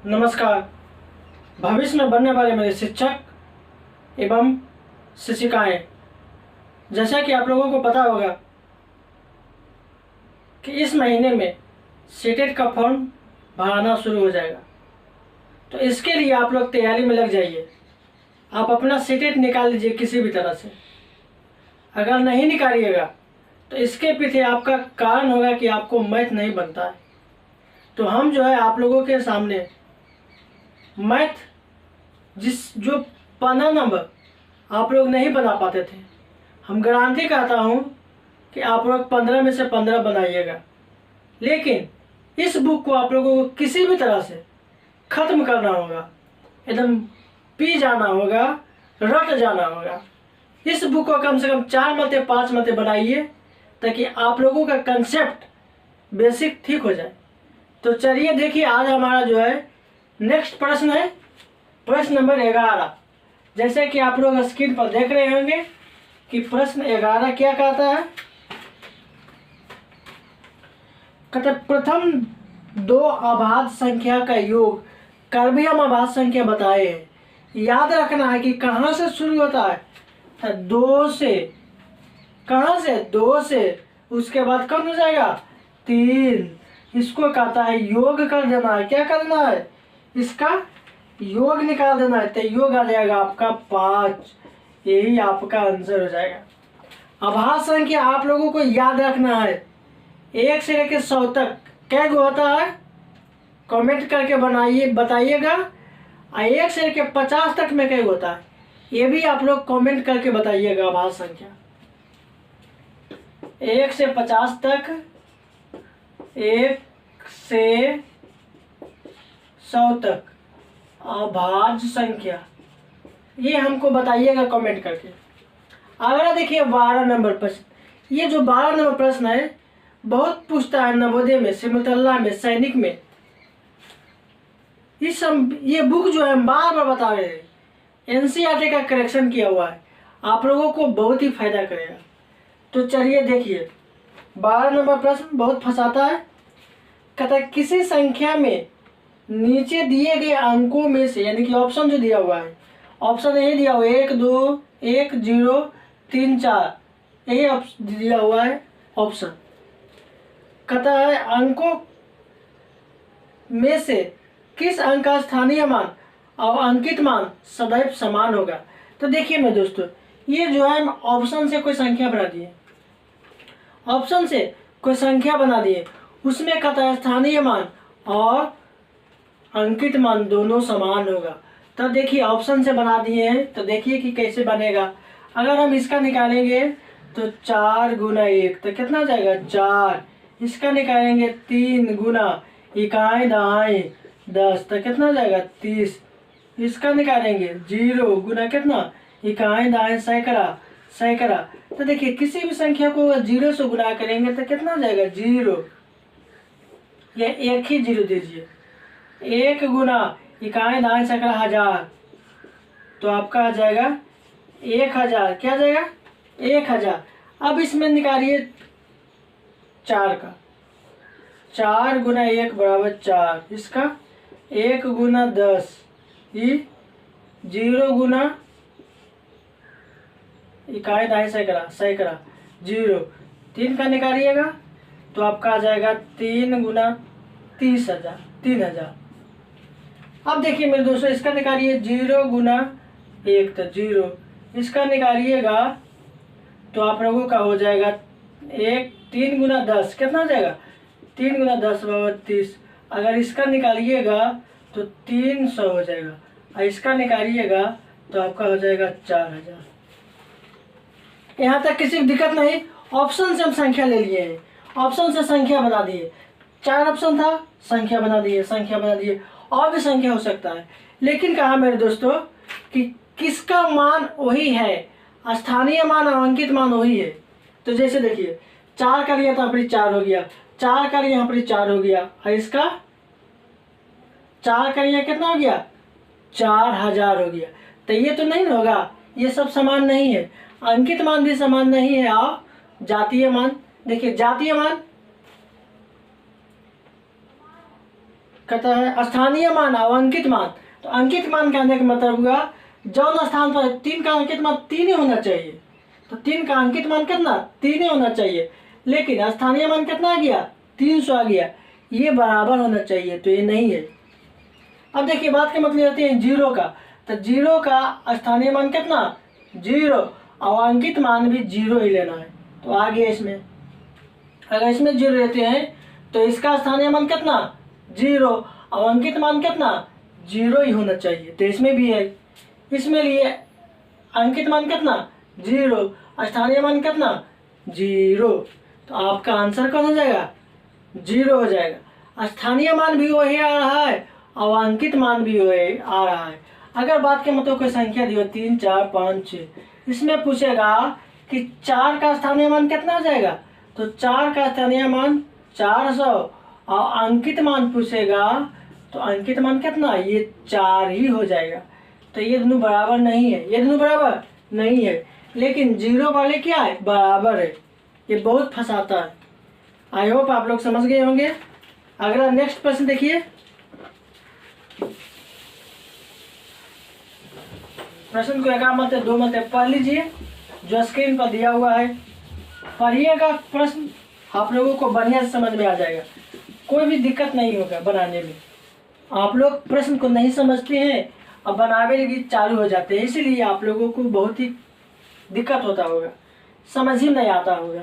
नमस्कार। भविष्य में बनने वाले मेरे शिक्षक एवं शिक्षिकाएं, जैसा कि आप लोगों को पता होगा कि इस महीने में सीटेट का फॉर्म भराना शुरू हो जाएगा, तो इसके लिए आप लोग तैयारी में लग जाइए। आप अपना सीटेट निकाल लीजिए किसी भी तरह से। अगर नहीं निकालिएगा तो इसके पीछे आपका कारण होगा कि आपको मैथ नहीं बनता है। तो हम जो है आप लोगों के सामने मैथ जो 15 नंबर आप लोग नहीं बना पाते थे, हम गारंटी करता हूँ कि आप लोग 15 में से 15 बनाइएगा। लेकिन इस बुक को आप लोगों को किसी भी तरह से ख़त्म करना होगा, एकदम पी जाना होगा, रट जाना होगा। इस बुक को कम से कम 4 मरते 5 मरते बनाइए ताकि आप लोगों का कंसेप्ट बेसिक ठीक हो जाए। तो चलिए देखिए, आज हमारा जो है नेक्स्ट प्रश्न है प्रश्न नंबर 11। जैसे कि आप लोग स्क्रीन पर देख रहे होंगे कि प्रश्न 11 क्या कहता है। कहते प्रथम 2 अभाज्य संख्या का योग कर्वीय अभाज्य संख्या बताए हैं। याद रखना है कि कहाँ से शुरू होता है, 2 से। कहाँ से? 2 से। उसके बाद कौन हो जाएगा? 3। इसको कहता है योग कर देना है। क्या करना है? इसका योग निकाल देना है। तो योग आ जाएगा आपका 5। यही आपका आंसर हो जाएगा। अभाज्य संख्या आप लोगों को याद रखना है, 1 से लेकर 100 तक क्या होता है, कमेंट करके बताइएगा। 1 से लेकर 50 तक में क्या होता है, ये भी आप लोग कमेंट करके बताइएगा। अभाज्य संख्या 1 से 50 तक, 1 से 100 तक अभाज्य संख्या, ये हमको बताइएगा कमेंट करके। अगला देखिए 12 नंबर प्रश्न। ये जो 12 नंबर प्रश्न है बहुत पूछता है नवोदय में, सिमुलतला में, सैनिक में। ये बुक जो है हम बार बार बता रहे हैं, एनसीईआरटी का करेक्शन किया हुआ है, आप लोगों को बहुत ही फायदा करेगा। तो चलिए देखिए 12 नंबर प्रश्न बहुत फंसाता है। कहता है किसी संख्या में नीचे दिए गए अंकों में से, यानी कि ऑप्शन जो दिया हुआ है, ऑप्शन यही दिया हुआ है 1 2 1 0 3 4, यही दिया हुआ है ऑप्शन। कहता है अंकों में से किस अंक का स्थानीय मान और अंकित मान सदैव समान होगा। तो देखिए मेरे दोस्तों, ये जो है ऑप्शन से कोई संख्या बना दिए, ऑप्शन से कोई संख्या बना दिए, उसमें कहता है स्थानीय मान और अंकित मान दोनों समान होगा। तो देखिए ऑप्शन से बना दिए हैं, तो देखिए कि कैसे बनेगा। अगर हम इसका निकालेंगे तो 4 गुना 1 तो कितना हो जाएगा 4। इसका निकालेंगे 3 गुना इकाई दहाई 10 तो कितना हो जाएगा 30। इसका निकालेंगे 0 गुना कितना इकाई दहाई सैकड़ा। तो देखिए किसी भी संख्या को 0 से गुना करेंगे तो कितना हो जाएगा 0, या एक ही 0 दीजिए। 1 गुना इकाई दहाई सैकड़ा 1000, तो आपका आ जाएगा 1000। क्या आ जाएगा 1000। अब इसमें निकालिए 4 का, 4 गुना 1 बराबर 4। इसका 1 गुना 10, ये 0 गुना इकाई दहाई सैकड़ा 0। 3 का निकालिएगा तो आपका आ जाएगा 3 गुना 3000। अब देखिए मेरे दोस्तों, इसका निकालिए 0 गुना 1 तो 0। इसका निकालिएगा तो आप लोगों का हो जाएगा 3 गुना 10 कितना हो जाएगा 3 गुना 10 बराबर 30। अगर इसका निकालिएगा तो 300 हो जाएगा, और इसका निकालिएगा तो आपका हो जाएगा 4000। यहाँ तक किसी की दिक्कत नहीं। ऑप्शन से हम संख्या ले लिए हैं, ऑप्शन से संख्या बना दिए। 4 ऑप्शन था, संख्या बना दिए। और भी संख्या हो सकता है, लेकिन कहा मेरे दोस्तों कि किसका मान वही है, स्थानीय मान और अंकित मान वही है। तो जैसे देखिए 4 का लिया तो यहाँ पर 4 हो गया, 4 का लिया यहाँ पर 4 हो गया, और इसका 4 का लिया कितना हो गया 4000 हो गया। तो ये तो नहीं होगा, ये सब समान नहीं है। अंकित मान भी समान नहीं है और जातीय मान। देखिए जातीय मान कहता है स्थानीय मान और अंकित मान। तो अंकित मान कहने का मतलब हुआ जौन स्थान पर 3 का अंकित मान 3 ही होना चाहिए। तो 3 का अंकित मान कितना 3 ही होना चाहिए, लेकिन स्थानीय मान कितना आ गया 300 आ गया। ये बराबर होना चाहिए, तो ये नहीं है। अब देखिए बात का मतलब होती है 0 का। तो 0 का स्थानीय मान कितना 0 और अंकित मान भी 0 ही लेना है। तो आ गया इसमें, अगर इसमें 0 लेते हैं तो इसका स्थानीय मान कितना 0 और अंकित मान कितना 0 ही होना चाहिए। तो इसमें भी है, इसमें लिए अंकित मान कितना 0 स्थानीय मान कितना 0। तो आपका आंसर कौन हो जाएगा 0 हो जाएगा। स्थानीय मान भी वही आ रहा है और अंकित मान भी वही आ रहा है। अगर बात के मतलब कोई संख्या दी हो 3 4 5 6, इसमें पूछेगा कि 4 का स्थानीय मान कितना हो जाएगा। तो 4 का स्थानीय मान 400 और अंकित मान पूछेगा तो अंकित मान कितना ये 4 ही हो जाएगा। तो ये दोनों बराबर नहीं है, ये दोनों बराबर नहीं है, लेकिन 0 वाले क्या है बराबर है। ये बहुत फंसाता है। आई होप आप लोग समझ गए होंगे। अगला नेक्स्ट प्रश्न देखिए। प्रश्न को 1 मत 2 मत पढ़ लीजिए जो स्क्रीन पर दिया हुआ है। पढ़िएगा, प्रश्न आप लोगों को बढ़िया से समझ में आ जाएगा, कोई भी दिक्कत नहीं होगा बनाने में। आप लोग प्रश्न को नहीं समझते हैं और बनावे लगी चालू हो जाते हैं, इसीलिए आप लोगों को बहुत ही दिक्कत होता होगा, समझ ही नहीं आता होगा।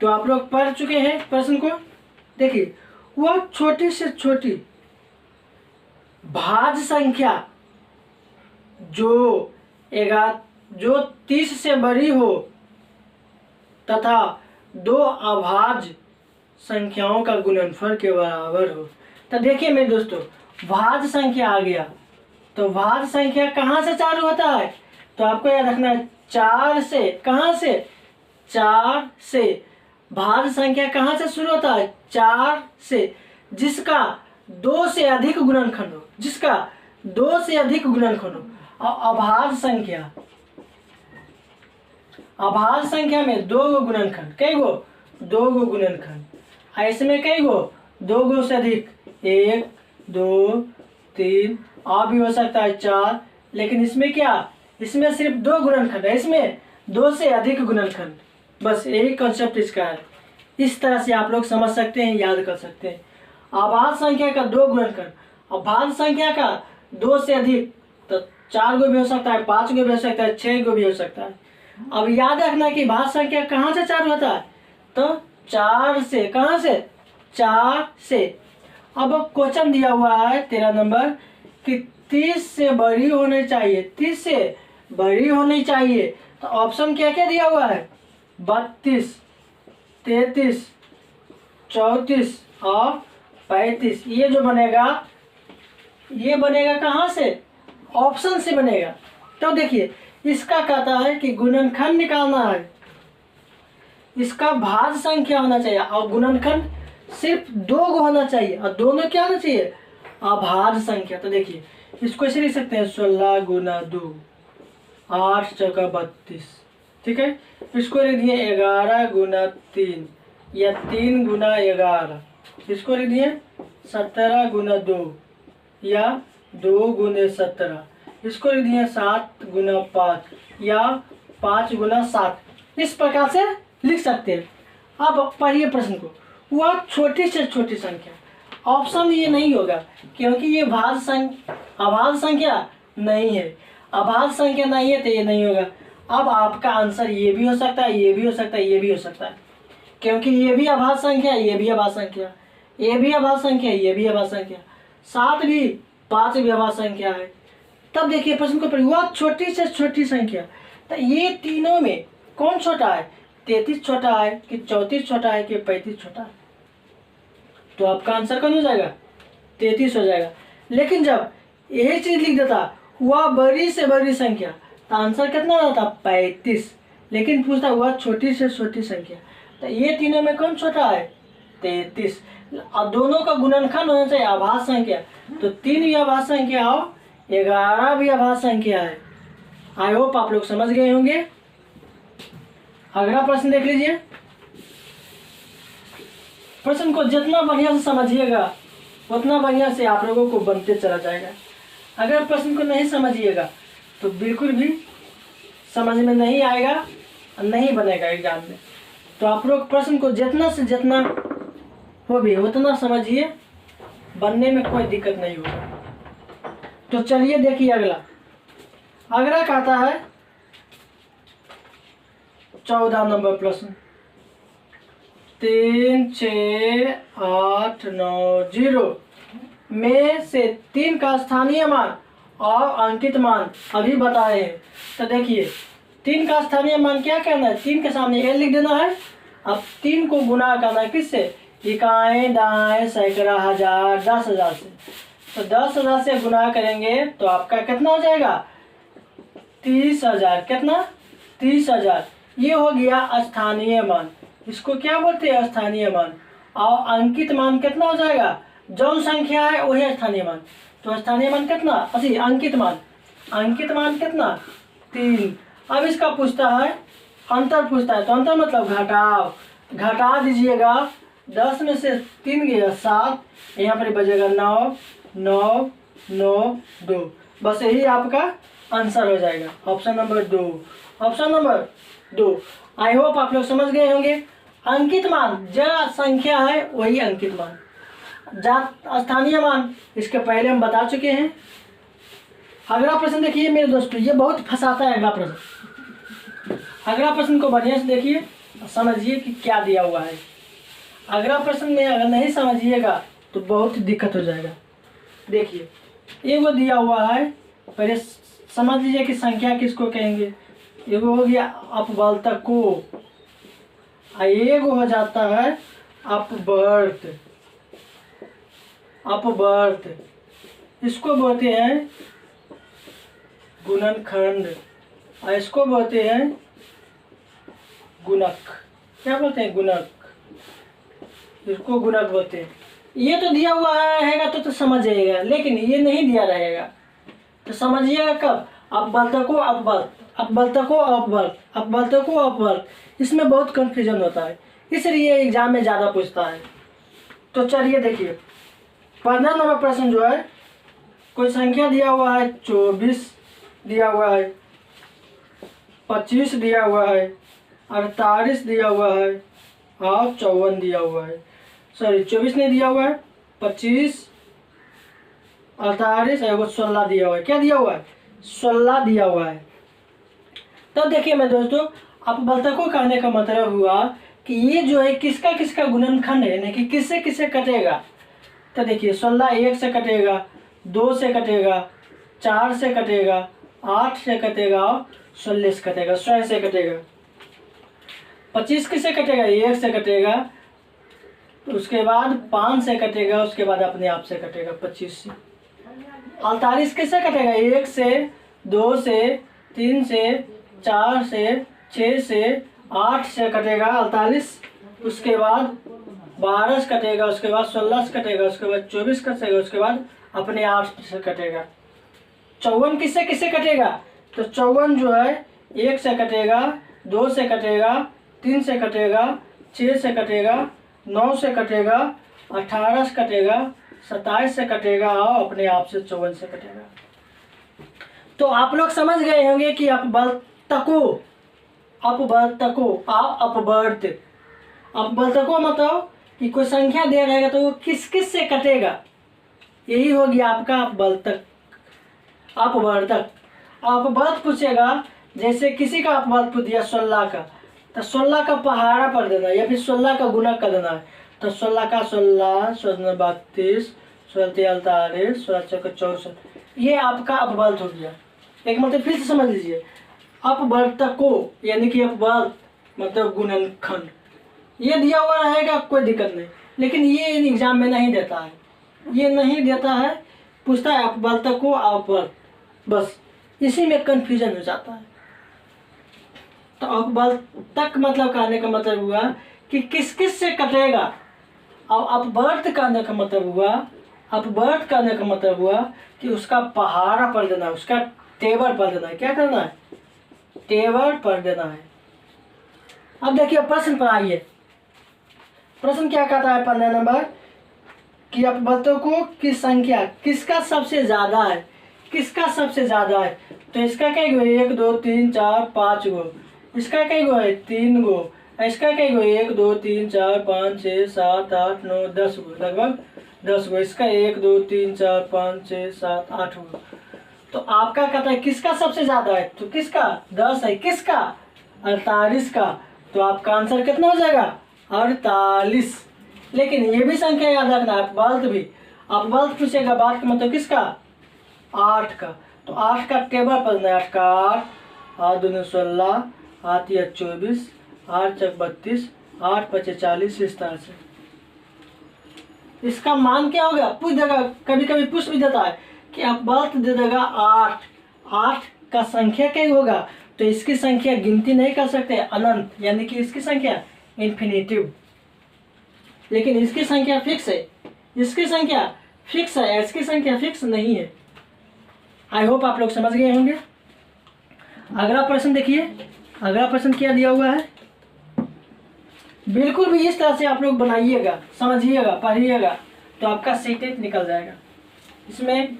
तो आप लोग पढ़ चुके हैं प्रश्न को। देखिए, वह छोटी से छोटी भाज्य संख्या जो 30 से बड़ी हो तथा 2 अभाज्य संख्याओं का गुणनफल के बराबर हो। तो देखिए मेरे दोस्तों, भाज्य संख्या आ गया, तो भाज्य संख्या कहाँ से चालू होता है। तो आपको याद रखना है 4 से, कहाँ से 4 से। भाज्य संख्या कहाँ से शुरू होता है 4 से, जिसका 2 से अधिक गुणनखंड हो, जिसका 2 से अधिक गुणनखंड हो। और अभाज्य संख्या, अभाज्य संख्या में 2 गो गुणनखंड, कई गो 2 गो गुणनखंड, इसमें कई गो 2 गो से अधिक 1 2 3 और भी हो सकता है 4, लेकिन इसमें क्या, इसमें सिर्फ 2 गुणनखंड है, इसमें 2 से अधिक गुणनखंड। बस यही कॉन्सेप्ट इसका है। इस तरह से आप लोग समझ सकते हैं, याद कर सकते हैं। अभाज्य संख्या का 2 गुणनखंड और भाज्य संख्या का 2 से अधिक, तो 4 गो भी हो सकता है, 5 गो भी हो सकता है, 6 गो भी हो सकता है। अब याद रखना कि भाज्य संख्या कहाँ से चालू होता है, तो 4 से, कहाँ से 4 से। अब क्वेश्चन दिया हुआ है 13 नंबर कि 30 से बड़ी होनी चाहिए, 30 से बड़ी होनी चाहिए। तो ऑप्शन क्या क्या दिया हुआ है 32 33 34 और 35। ये जो बनेगा, ये बनेगा कहाँ से, ऑप्शन से बनेगा। तो देखिए, इसका कहता है कि गुणनखंड निकालना है, इसका भाज्य संख्या होना चाहिए और गुणनखंड सिर्फ 2 गो होना चाहिए और दोनों क्या होना चाहिए अभाज्य संख्या। तो देखिए, इसको ऐसे लिख सकते हैं 16 गुना 2 8 चौका 32, ठीक है। इसको लिख दिए 11 गुना 3 या 3 गुना 11, इसको लिख दिए 17 गुना 2 या 2 गुने 17, इसको लिख दिए 7 गुना 5 या 5 गुना 7। इस प्रकार से लिख सकते हैं। अब पढ़िए प्रश्न को, वह छोटी से छोटी संख्या, ऑप्शन ये नहीं होगा क्योंकि ये भाज्य संख्या, अभाज्य संख्या नहीं है, अभाज्य संख्या नहीं है तो ये नहीं होगा। अब आपका आंसर ये भी हो सकता है, ये भी हो सकता है, ये भी हो सकता है, क्योंकि ये भी अभाज्य संख्या, ये भी अभाज्य संख्या, ये भी अभाज्य संख्या, ये भी अभाज्य संख्या, 7 भी 5 भी अभाज्य संख्या है। तब देखिए प्रश्न को पढ़िए, वह छोटी से छोटी संख्या, तो ये तीनों में कौन छोटा है, 33 छोटा है कि 34 छोटा है कि 35 छोटा है। तो आपका आंसर कौन हो जाएगा 33 हो जाएगा। लेकिन जब यही चीज लिख देता वह बड़ी से बड़ी संख्या, तो आंसर कितना होता 35। लेकिन पूछता वह छोटी से छोटी संख्या, तो ये तीनों में कौन छोटा है 33। अब दोनों का गुणनखंड होना चाहिए अभाज्य संख्या, तो 3 भी अभाज्य संख्या और 11 भी अभाज्य संख्या है। आई होप आप लोग समझ गए होंगे। अगला प्रश्न देख लीजिए। प्रश्न को जितना बढ़िया से समझिएगा उतना बढ़िया से आप लोगों को बनते चला जाएगा। अगर प्रश्न को नहीं समझिएगा तो बिल्कुल भी समझ में नहीं आएगा और नहीं बनेगा एग्जाम में। तो आप लोग प्रश्न को जितना से जितना हो भी उतना समझिए, बनने में कोई दिक्कत नहीं होगा। तो चलिए देखिए अगला कहता है 14 नंबर प्रश्न। 3, 6, 8, 9, 0 में से 3 का स्थानीय मान और अंकित मान अभी बताए हैं। तो देखिए 3 का स्थानीय मान क्या करना है, 3 के सामने ए लिख देना है। अब 3 को गुना करना है किससे, इकाई, दाएं, सैकड़ा, हजार, 10,000 से। तो 10,000 से गुना करेंगे तो आपका कितना हो जाएगा, 30,000। कितना, 30,000। ये हो गया स्थानीय मान। इसको क्या बोलते हैं, स्थानीय मान। और अंकित मान कितना हो जाएगा, जो संख्या है वही स्थानीय मान। तो स्थानीय मान कितना, अंकित मान कितना, 3। अब इसका पूछता है अंतर पूछता है। तो अंतर मतलब घटा दीजिएगा। 10 में से 3 गया 7, यहाँ पर बचेगा 9, 9, 9, 2। बस यही आपका आंसर हो जाएगा, option number 2। Option number 2। I hope आप लोग समझ गए होंगे। अंकित मान जो संख्या है वही अंकित मान, स्थानीय मान इसके पहले हम बता चुके हैं। अगला प्रश्न देखिए मेरे दोस्तों, ये बहुत फंसाता है अगला प्रश्न। अगला प्रश्न को बढ़िया से देखिए, समझिए कि क्या दिया हुआ है। अगला प्रश्न में अगर नहीं समझिएगा तो बहुत दिक्कत हो जाएगा। देखिए एगो दिया हुआ है, पहले समझ लीजिए कि संख्या किसको कहेंगे। एगो हो गया अपवर्तको, एगो हो जाता है अपवर्त। इसको बोलते हैं गुणनखंड और इसको बोलते हैं गुणक। क्या बोलते हैं, गुणक। इसको गुणक बोलते हैं। ये तो दिया हुआ रहेगा तो समझ जाइएगा, लेकिन ये नहीं दिया रहेगा तो समझिएगा कब, अपवर्त। इसमें बहुत कंफ्यूजन होता है, इसलिए एग्जाम में ज़्यादा पूछता है। तो चलिए देखिए 15 नंबर प्रश्न जो है, कोई संख्या दिया हुआ है 24 दिया हुआ है, 25 दिया हुआ है, 48 दिया हुआ है और 54 दिया हुआ है। सॉरी 24 नहीं दिया हुआ है, 25, 48 और 16 दिया हुआ है। क्या दिया हुआ है, 16 दिया हुआ है। तब देखिए मेरे दोस्तों, अपवर्तकों कहने का मतलब हुआ कि ये जो है किसका किसका गुणनखंड है, यानी कि किससे किससे कटेगा। तो देखिए 16 1 से कटेगा, 2 से कटेगा, 4 से कटेगा, 8 से कटेगा और 16 से कटेगा, 100 से कटेगा। 25 किससे कटेगा, 1 से कटेगा, तो उसके बाद 5 से कटेगा, उसके बाद अपने आप से कटेगा 25 से। 48 किससे कटेगा, 1 से, 2 से, 3 से, 4 से, 6 से, 8 से कटेगा 48, उसके बाद 12 से कटेगा, उसके बाद 16 से कटेगा, उसके बाद 24 कटेगा, उसके बाद अपने 8 से कटेगा। 54 किससे किससे कटेगा, तो 54 जो है 1 से कटेगा, 2 से कटेगा, 3 से कटेगा, 6 से कटेगा, 9 से कटेगा, 18 से कटेगा, 27 से कटेगा और अपने आप से 54 से कटेगा। तो आप लोग समझ गए होंगे कि अपवर्तको मतलब कि कोई संख्या दे रहेगा तो वो किस किस से कटेगा, यही हो गया आपका अपवर्त पूछेगा। जैसे किसी का अपवर्त पूछ दिया 16 का, तो 16 का पहाड़ा पर देना या फिर 16 का गुणक कर देना है। तो 16 का 16, 16 32, 16 43, 16 64, ये आपका अपवर्त हो गया। एक मतलब फिर से समझ लीजिए, अपवर्तको यानी कि अपवर्त मतलब गुणनखंड, ये दिया हुआ रहेगा कोई दिक्कत नहीं, लेकिन ये एग्जाम में नहीं देता है, पूछता है अपवर्तको अपवर्त, बस इसी में कंफ्यूजन हो जाता है। तो अपवर्तक मतलब कहने का मतलब हुआ कि किस किस से कटेगा, और अपवर्त कहने का मतलब हुआ कि उसका पहाड़ा पर देना है, उसका टेबल पर देना है। क्या करना है, टेबल पर देना है। अब देखिए प्रश्न पर आइए, प्रश्न क्या कहता है 15 नंबर, कि अपवर्तकों को की संख्या किसका सबसे ज़्यादा है, किसका सबसे ज़्यादा है। तो इसका कई गो, 1 2 3 4 5 गो। इसका कई गो है, 3 गो। इसका कई गो, 1 2 3 4 5 6 7 8 9 10 गो, लगभग 10 गो। इसका 1 2 3 4 5 6 7 8 गो। तो आपका कहता है किसका सबसे ज़्यादा है, तो किसका 10 है, किसका 48 का। तो आपका आंसर कितना हो जाएगा 48। लेकिन ये भी संख्या याद रखना है, अपवर्त भी। अपवर्त पूछेगा बात का मतलब किसका 8 का। तो 8 का टेबल पर 8 का 8, 8 दूनी 16, 8 या 24, 8 चक 32, 8 पचे 40, इस तरह से। इसका मान क्या होगा, पूछ देगा, कभी कभी पूछ भी देता है कि अपवर्त दे देगा 8। 8 का संख्या क्या होगा, तो इसकी संख्या गिनती नहीं कर सकते, अनंत, यानी कि इसकी संख्या इन्फिनिटिव। लेकिन इसकी संख्या फिक्स है, इसकी संख्या फिक्स है, इसकी संख्या फिक्स नहीं है। आई होप आप लोग समझ गए होंगे। अगला प्रश्न देखिए, अगला प्रश्न क्या दिया हुआ है। बिल्कुल भी इस तरह से आप लोग बनाइएगा, समझिएगा, पढ़िएगा, तो आपका सीटेट निकल जाएगा। इसमें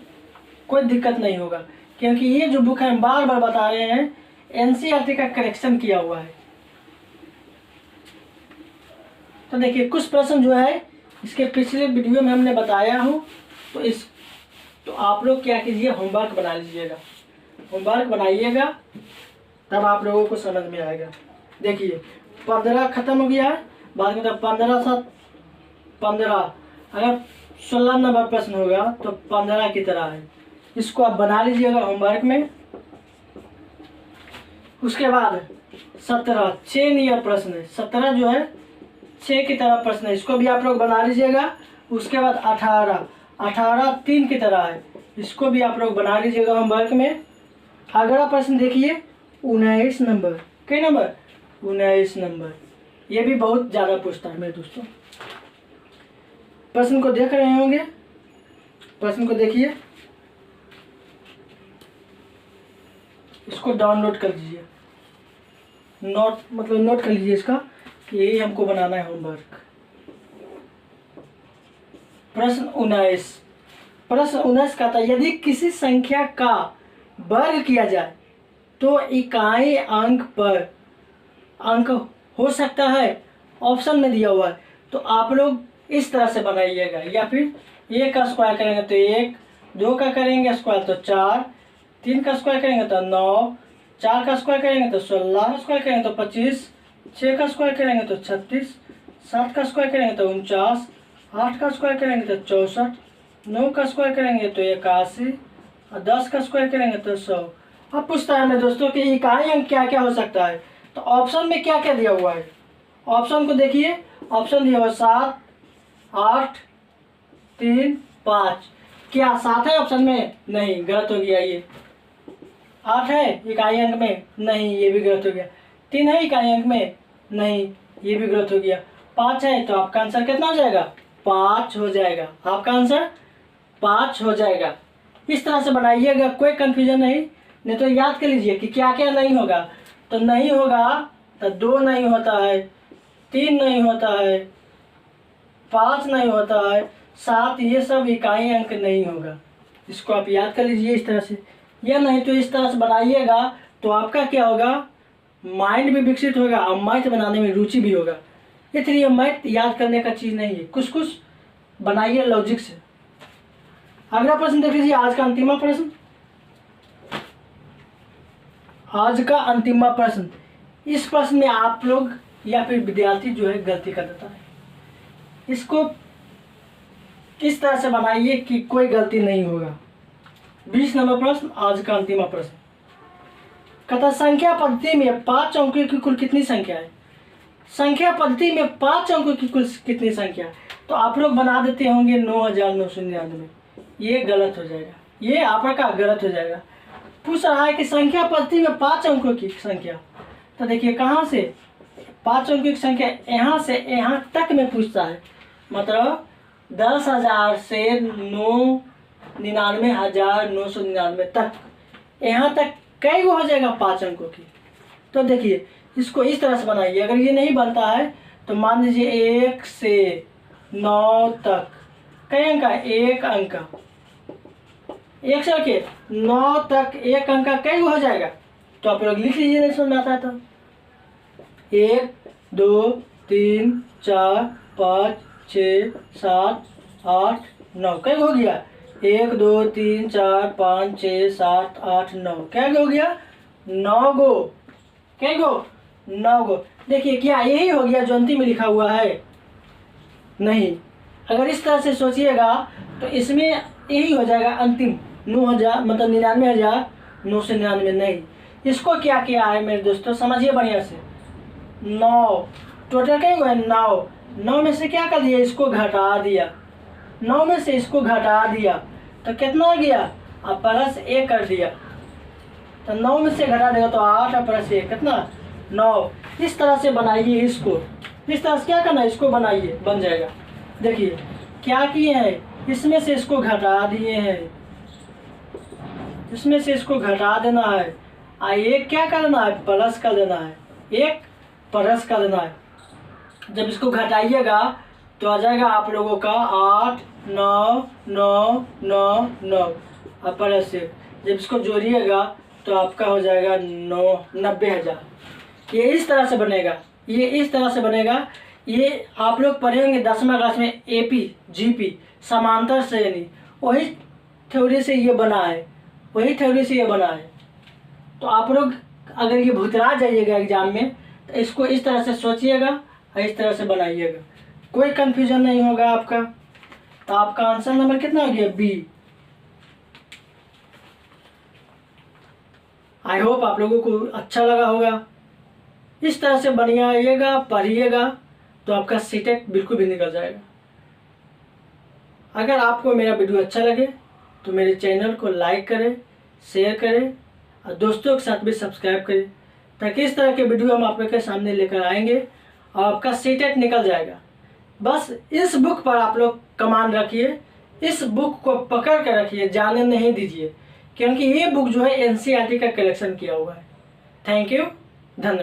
कोई दिक्कत नहीं होगा, क्योंकि ये जो बुक है हम बार बार बता रहे हैं, एनसीईआरटी का करेक्शन किया हुआ है। तो देखिए कुछ प्रश्न जो है इसके पिछले वीडियो में हमने बताया हूँ, तो आप लोग क्या कीजिए, होमवर्क बना लीजिएगा, होमवर्क बनाइएगा, तब आप लोगों को समझ में आएगा। देखिए 15 खत्म हो गया है, बाद में 15 7 15, अगर 16 नंबर प्रश्न होगा तो 15 की तरह है, इसको आप बना लीजिएगा होमवर्क में। उसके बाद 17 6 नियर प्रश्न है, 17 जो है 6 की तरह प्रश्न है, इसको भी आप लोग बना लीजिएगा। उसके बाद 18 3 की तरह है, इसको भी आप लोग बना लीजिएगा होमवर्क में। अगला प्रश्न देखिए 19 नंबर, कई नंबर 19 नंबर, ये भी बहुत ज़्यादा पूछता है मेरे दोस्तों। प्रश्न को देख रहे होंगे, प्रश्न को देखिए, इसको डाउनलोड कर लीजिए, नोट कर लीजिए इसका कि यही हमको बनाना है होमवर्क। प्रश्न 19 कहता है यदि किसी संख्या का वर्ग किया जाए तो इकाई अंक पर अंक हो सकता है, ऑप्शन में दिया हुआ है। तो आप लोग इस तरह से बनाइएगा, या फिर 1 का स्क्वायर करेंगे तो 1, 2 का करेंगे स्क्वायर तो 4, 3 का स्क्वायर करेंगे तो 9, 4 का स्क्वायर करेंगे तो 16, स्क्वायर करेंगे तो 25, 6 का स्क्वायर करेंगे तो 36, 7 का स्क्वायर करेंगे तो 49, 8 का स्क्वायर करेंगे तो 64, 9 का स्क्वायर करेंगे तो 81, और 10 का स्क्वायर करेंगे तो 100। अब पूछता है मेरे दोस्तों कि इकाई अंक क्या क्या हो सकता है, तो ऑप्शन में क्या क्या दिया हुआ है। ऑप्शन को देखिए, ऑप्शन दिया हुआ 7, 8, 3, 5। क्या 7 है ऑप्शन में? नहीं, गलत हो गया। ये 8 है इकाई अंक में? नहीं, ये भी गलत हो गया। 3 है इकाई अंक में? नहीं, ये भी गलत हो गया। 5 है, तो आपका आंसर कितना हो जाएगा? 5 हो जाएगा। आपका आंसर 5 हो जाएगा। इस तरह से बनाइएगा, कोई कंफ्यूजन नहीं तो याद कर लीजिए कि क्या क्या नहीं होगा। तो नहीं होगा तो 2 नहीं होता है, 3 नहीं होता है, 5 नहीं होता है, 7, ये सब इकाई अंक नहीं होगा। इसको आप याद कर लीजिए इस तरह से, या नहीं तो इस तरह से बनाइएगा तो आपका क्या होगा, माइंड भी विकसित होगा और मैथ बनाने में रुचि भी होगा। इसलिए मैथ याद करने का चीज़ नहीं है, कुछ कुछ बनाइए लॉजिक से। अगला प्रश्न देख लीजिए, आज का अंतिम प्रश्न। आज का अंतिम प्रश्न, इस प्रश्न में आप लोग या फिर विद्यार्थी जो है गलती कर देता है। इसको इस तरह से बनाइए कि कोई गलती नहीं होगा। 20 नंबर प्रश्न, आज का अंतिम प्रश्न। कहता संख्या पद्धति में 5 अंकों की कुल कितनी संख्या है? संख्या पद्धति में 5 अंकों की कुल कितनी संख्या है? तो आप लोग बना देते होंगे 9999। ये गलत हो जाएगा, ये आपका गलत हो जाएगा। पूछ रहा है कि संख्या पद्धति में 5 अंकों की संख्या, तो देखिए कहाँ से 5 अंकों की संख्या, यहाँ से यहाँ तक में पूछता है, मतलब 10,000 से 99,999 तक, यहाँ तक कई हो जाएगा 5 अंकों की। तो देखिए इसको इस तरह से बनाइए। अगर ये नहीं बनता है तो मान लीजिए 1 से 9 तक कई अंक है? एक अंक। 1 से लेके 9 तक एक अंक कई हो जाएगा? तो आप लोग लिख लीजिए, नहीं समझ में आता है तो। 1 2 3 4 5 6 7 8 9 कई हो गया? 1 2 3 4 5 6 7 8 9 क्या हो गया? 9 गो। क्या गो? 9 गो। देखिए क्या यही हो गया जो अंतिम में लिखा हुआ है? नहीं। अगर इस तरह से सोचिएगा तो इसमें यही हो जाएगा अंतिम 9,000, मतलब 99,999। नहीं, इसको क्या किया है मेरे दोस्तों, समझिए बढ़िया से। 9 टोटल क्या हुआ? 9। 9 में से क्या कर दिया? इसको घटा दिया। 9 में से इसको घटा दिया तो कितना आ गया? अब +1 कर दिया तो 9 में से घटा देगा तो 8 और +1 कितना? 9। इस तरह से बनाइए इसको। इस तरह से क्या करना है? इसको बनाइए, बन जाएगा। देखिए क्या किए हैं, इसमें से इसको घटा दिए हैं, इसमें से इसको घटा देना है। एक क्या करना है? प्लस कर देना है। एक प्लस कर देना है। जब इसको घटाइएगा तो आ जाएगा आप लोगों का 8 9 9 9 9 और +1। जब इसको जोड़िएगा तो आपका हो जाएगा 90,000। ये इस तरह से बनेगा, ये इस तरह से बनेगा। ये आप लोग पढ़ेंगे 10वीं क्लास में AP GP समांतर श्रेणी, वही थ्योरी से ये बना है, वही थ्योरी से ये बना है। तो आप लोग अगर ये भुतरा जाइएगा एग्जाम में तो इसको इस तरह से सोचिएगा और इस तरह से बनाइएगा, कोई कंफ्यूजन नहीं होगा आपका। तो आपका आंसर नंबर कितना हो गया? B। आई होप आप लोगों को अच्छा लगा होगा। इस तरह से बनाइएगा, पढ़िएगा तो आपका सीटेट बिल्कुल भी निकल जाएगा। अगर आपको मेरा वीडियो अच्छा लगे तो मेरे चैनल को लाइक करें, शेयर करें और दोस्तों के साथ भी सब्सक्राइब करें, ताकि इस तरह के वीडियो हम आप लोग के सामने लेकर आएंगे और आपका सीटेट निकल जाएगा। बस इस बुक पर आप लोग कमांड रखिए, इस बुक को पकड़ कर रखिए, जाने नहीं दीजिए, क्योंकि ये बुक जो है NCERT का कलेक्शन किया हुआ है। थैंक यू, धन्यवाद।